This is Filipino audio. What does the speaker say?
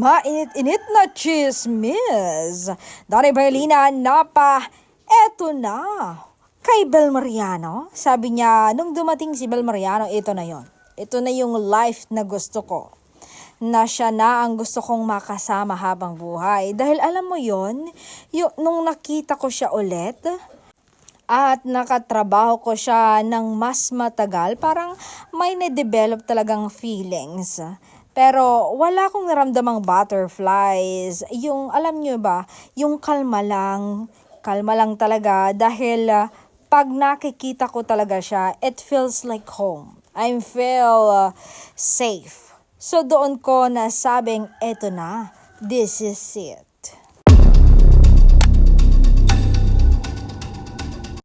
Mainit-init na chismis. Dani Bailina, eto na. Kay Bel Mariano, sabi niya, nung dumating si Bel Mariano, ito na yon. Ito na yung life na gusto ko. Na siya na ang gusto kong makasama habang buhay. Dahil alam mo yon, nung nakita ko siya ulit, at nakatrabaho ko siya ng mas matagal, parang may na-develop talagang feelings. Pero wala akong naramdamang butterflies. Yung, alam nyo ba, yung kalma lang talaga dahil pag nakikita ko talaga siya, it feels like home. I feel safe. So doon ko nasabing, eto na, this is it.